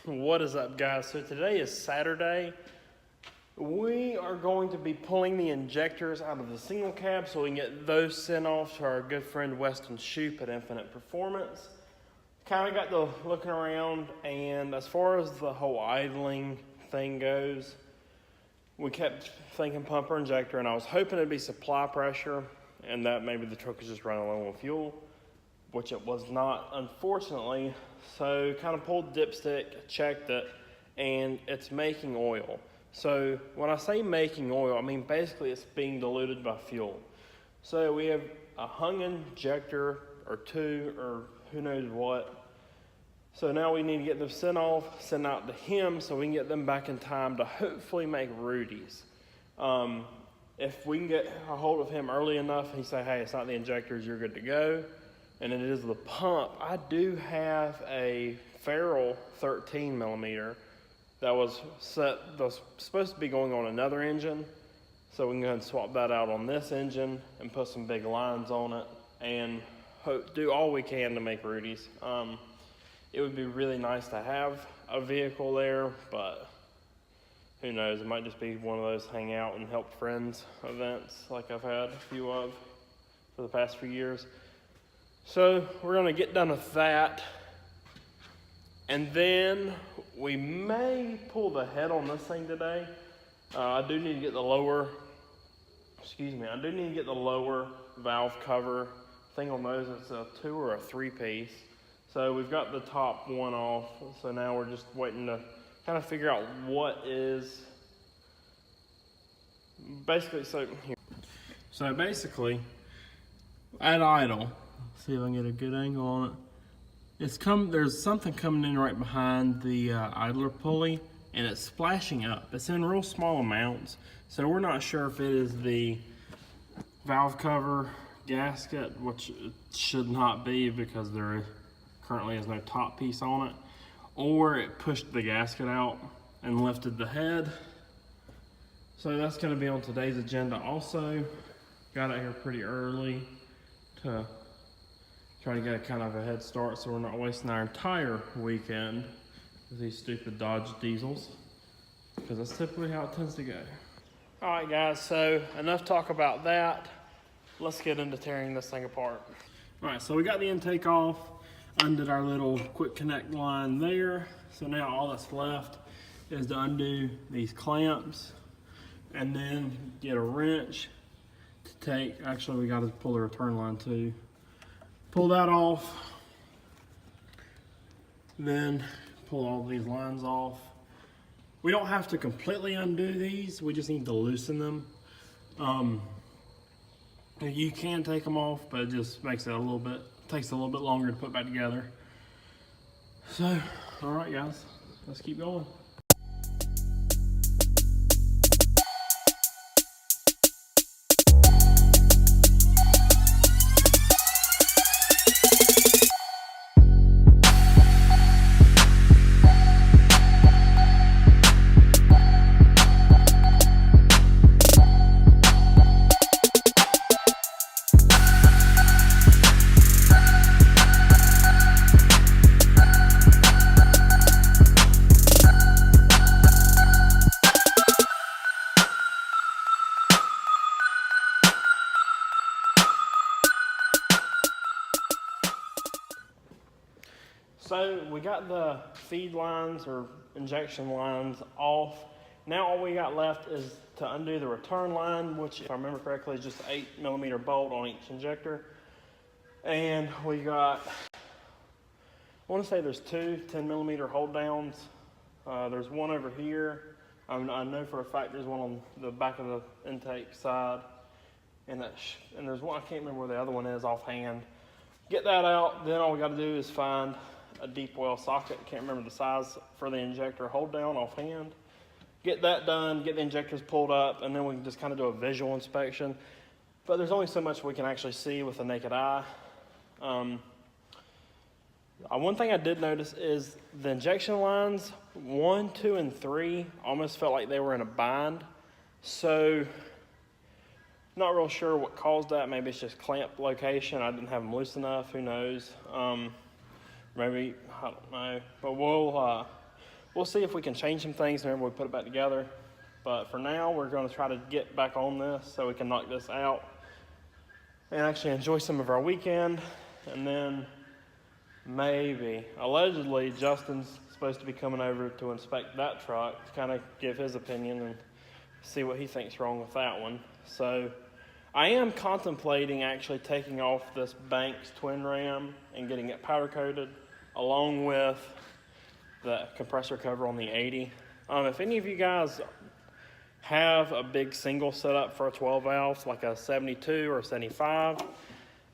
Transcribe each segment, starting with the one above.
What is up, guys? So today is Saturday. We are going to be pulling the injectors out of the single cab so we can get those sent off to our good friend Weston Shoup at Infinite Performance. Kind of got to looking around, and as far as the whole idling thing goes, we kept thinking pumper injector, and I was hoping it'd be supply pressure and that maybe the truck is just running low on fuel, which it was not, unfortunately. So kind of pulled dipstick, checked it, and it's making oil. So when I say making oil, I mean basically it's being diluted by fuel. So we have a hung injector or two or who knows what. So now we need to get them sent off, sent out to him so we can get them back in time to hopefully make Rudy's. If we can get a hold of him early enough, he say, hey, it's not the injectors, you're good to go. And it is the pump. I do have a Ferrell 13 millimeter that was supposed to be going on another engine. So we can go ahead and swap that out on this engine and put some big lines on it and do all we can to make Rudy's. It would be really nice to have a vehicle there, but who knows, it might just be one of those hang out and help friends events like I've had a few of for the past few years. So we're gonna get done with that. And then we may pull the head on this thing today. I do need to get the lower valve cover. I think on those it's a 2 or a 3 piece. So we've got the top one off. So now we're just waiting to kind of figure out what is basically, so basically at idle, see if I can get a good angle on it. There's something coming in right behind the idler pulley, and it's splashing up. It's in real small amounts, so we're not sure if it is the valve cover gasket, which it should not be because there currently is no top piece on it, or it pushed the gasket out and lifted the head. So that's going to be on today's agenda also. Got out here pretty early to try to get a kind of a head start so we're not wasting our entire weekend with these stupid Dodge diesels, because that's typically how it tends to go. All right, guys, so enough talk about that. Let's get into tearing this thing apart. All right, so we got the intake off, undid our little quick connect line there. So now all that's left is to undo these clamps and then get a wrench to take, actually we got to pull the return line too. Pull that off, then pull all these lines off. We don't have to completely undo these, we just need to loosen them. You can take them off, but it just makes it takes a little bit longer to put back together. So, all right guys, let's keep going. So we got the feed lines or injection lines off. Now all we got left is to undo the return line, which if I remember correctly is just an 8 millimeter bolt on each injector. And we got, I want to say there's 2 10 millimeter hold downs. There's one over here. I know for a fact there's one on the back of the intake side. And there's one, I can't remember where the other one is offhand. Get that out, then all we got to do is find a deep well socket. Can't remember the size for the injector hold down offhand. Get that done, get the injectors pulled up, and then we can just kind of do a visual inspection. But there's only so much we can actually see with the naked eye. One thing I did notice is the injection lines 1, 2, and 3 almost felt like they were in a bind. So not real sure what caused that. Maybe it's just clamp location. I didn't have them loose enough. Who knows? Maybe, I don't know. But we'll see if we can change some things whenever we put it back together. But for now, we're going to try to get back on this so we can knock this out and actually enjoy some of our weekend. And then maybe, allegedly, Justin's supposed to be coming over to inspect that truck to kind of give his opinion and see what he thinks wrong with that one. So I am contemplating actually taking off this Banks twin ram and getting it powder coated along with the compressor cover on the 80. If any of you guys have a big single setup for a 12 valve, like a 72 or a 75,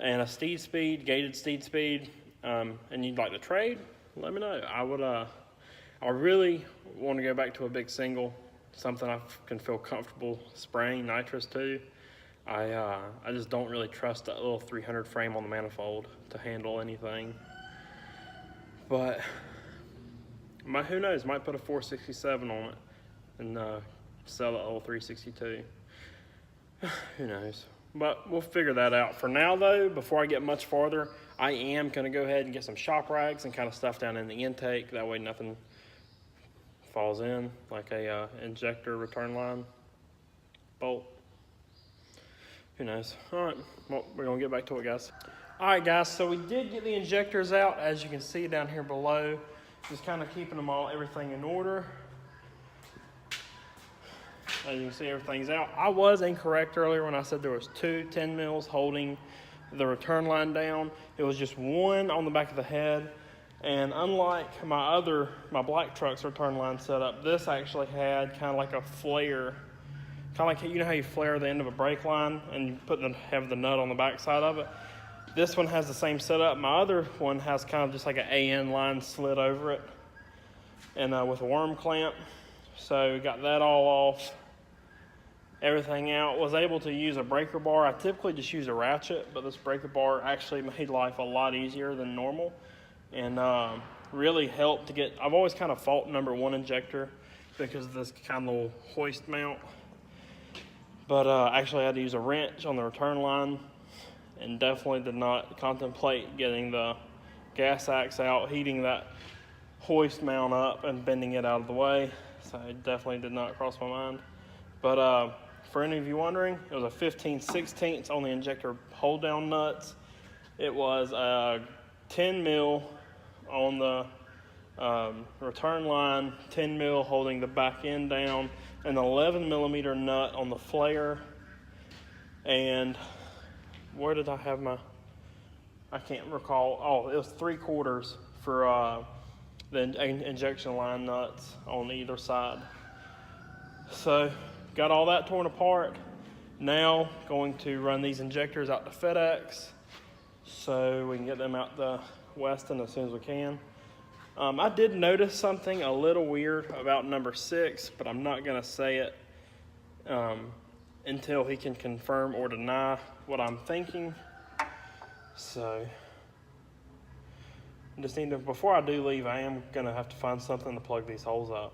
and a gated steed speed, and you'd like to trade, let me know. I really want to go back to a big single, something I can feel comfortable spraying nitrous to. I just don't really trust that little 300 frame on the manifold to handle anything. But who knows? Might put a 467 on it and sell that little 362. Who knows? But we'll figure that out. For now, though, before I get much farther, I am going to go ahead and get some shop rags and kind of stuff down in the intake. That way nothing falls in, like a injector return line bolt. Who knows? All right, well, we're going to get back to it, guys. All right, guys, so we did get the injectors out, as you can see down here below. Just kind of keeping everything in order. As you can see, everything's out. I was incorrect earlier when I said there was 2 10 mils holding the return line down. It was just one on the back of the head. And unlike my black truck's return line setup, this actually had kind of like a flare. Kind of like, you know how you flare the end of a brake line and you have the nut on the back side of it? This one has the same setup. My other one has kind of just like an AN line slid over it and with a worm clamp. So got that all off. Everything out. Was able to use a breaker bar. I typically just use a ratchet, but this breaker bar actually made life a lot easier than normal and really helped to get. I've always kind of fought number 1 injector because of this kind of little hoist mount, but actually I had to use a wrench on the return line and definitely did not contemplate getting the gas axe out, heating that hoist mount up and bending it out of the way. So it definitely did not cross my mind. But for any of you wondering, it was a 15/16 on the injector hold down nuts. It was a 10 mil on the return line, 10 mil holding the back end down, an 11 millimeter nut on the flare. And where did I have I can't recall. Oh, it was 3/4 for the injection line nuts on either side. So got all that torn apart. Now going to run these injectors out to FedEx so we can get them out to Weston as soon as we can. I did notice something a little weird about number 6, but I'm not going to say it until he can confirm or deny what I'm thinking. So just need to, before I do leave, I am going to have to find something to plug these holes up.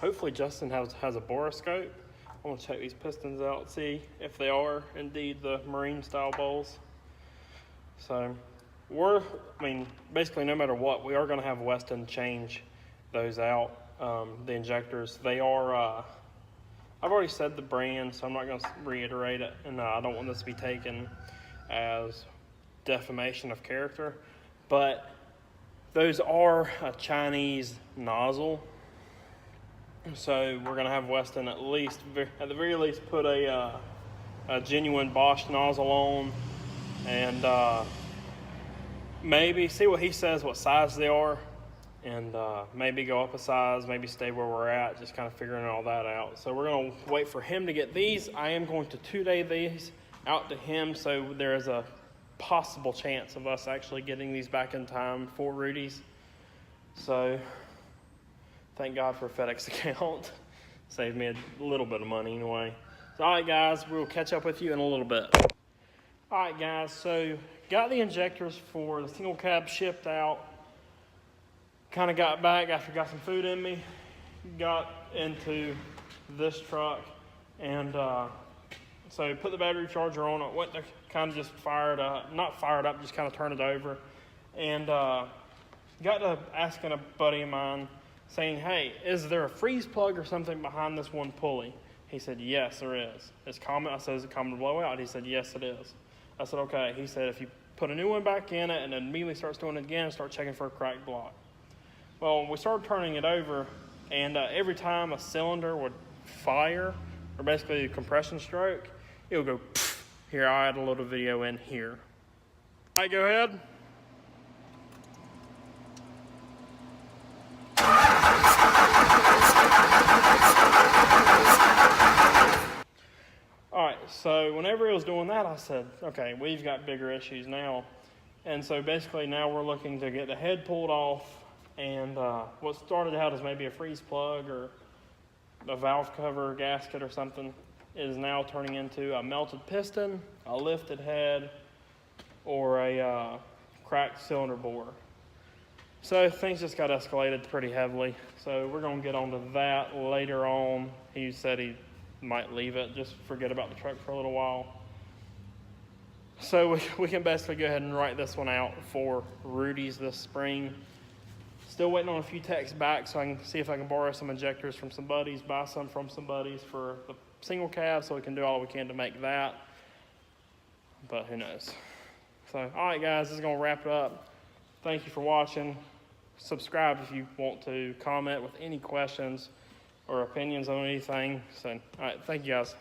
Hopefully Justin has a boroscope. I want to check these pistons out, see if they are indeed the marine style bowls. So basically no matter what, we are going to have Weston change those out, the injectors. They are, I've already said the brand, so I'm not going to reiterate it, and I don't want this to be taken as defamation of character, but those are a Chinese nozzle. So we're going to have Weston at the very least put a genuine Bosch nozzle on and maybe see what he says, what size they are, and maybe go up a size, maybe stay where we're at, just kind of figuring all that out. So we're going to wait for him to get these. I am going to 2-day these out to him, so there is a possible chance of us actually getting these back in time for Rudy's. So thank God for a FedEx account. Saved me a little bit of money anyway. So, all right, guys, we'll catch up with you in a little bit. All right, guys, so got the injectors for the single cab shipped out. Kind of got back after got some food in me. Got into this truck and so put the battery charger on it. Went to kind of just fire it up, not fire it up, just kind of turn it over. And got to asking a buddy of mine, saying, hey, is there a freeze plug or something behind this one pulley? He said, yes, there is. It's common. I said, is it common to blow out? He said, yes, it is. I said, okay. He said, if you put a new one back in it and then immediately starts doing it again, start checking for a cracked block. Well, we started turning it over, and every time a cylinder would fire, or basically a compression stroke, it would go, pfft. Here, I'll add a little video in here. All right, go ahead. All right, so whenever it was doing that, I said, okay, we've got bigger issues now. And so basically now we're looking to get the head pulled off, and what started out as maybe a freeze plug or a valve cover, gasket or something, is now turning into a melted piston, a lifted head, or a cracked cylinder bore. So things just got escalated pretty heavily. So we're going to get onto that later on. He said he might leave it, just forget about the truck for a little while. So we can basically go ahead and write this one out for Rudy's this spring. Still waiting on a few texts back so I can see if I can borrow some injectors from some buddies, buy some from some buddies for the single cab so we can do all we can to make that. But who knows. So, all right, guys, this is going to wrap it up. Thank you for watching. Subscribe if you want to. Comment with any questions or opinions on anything. So, all right, thank you, guys.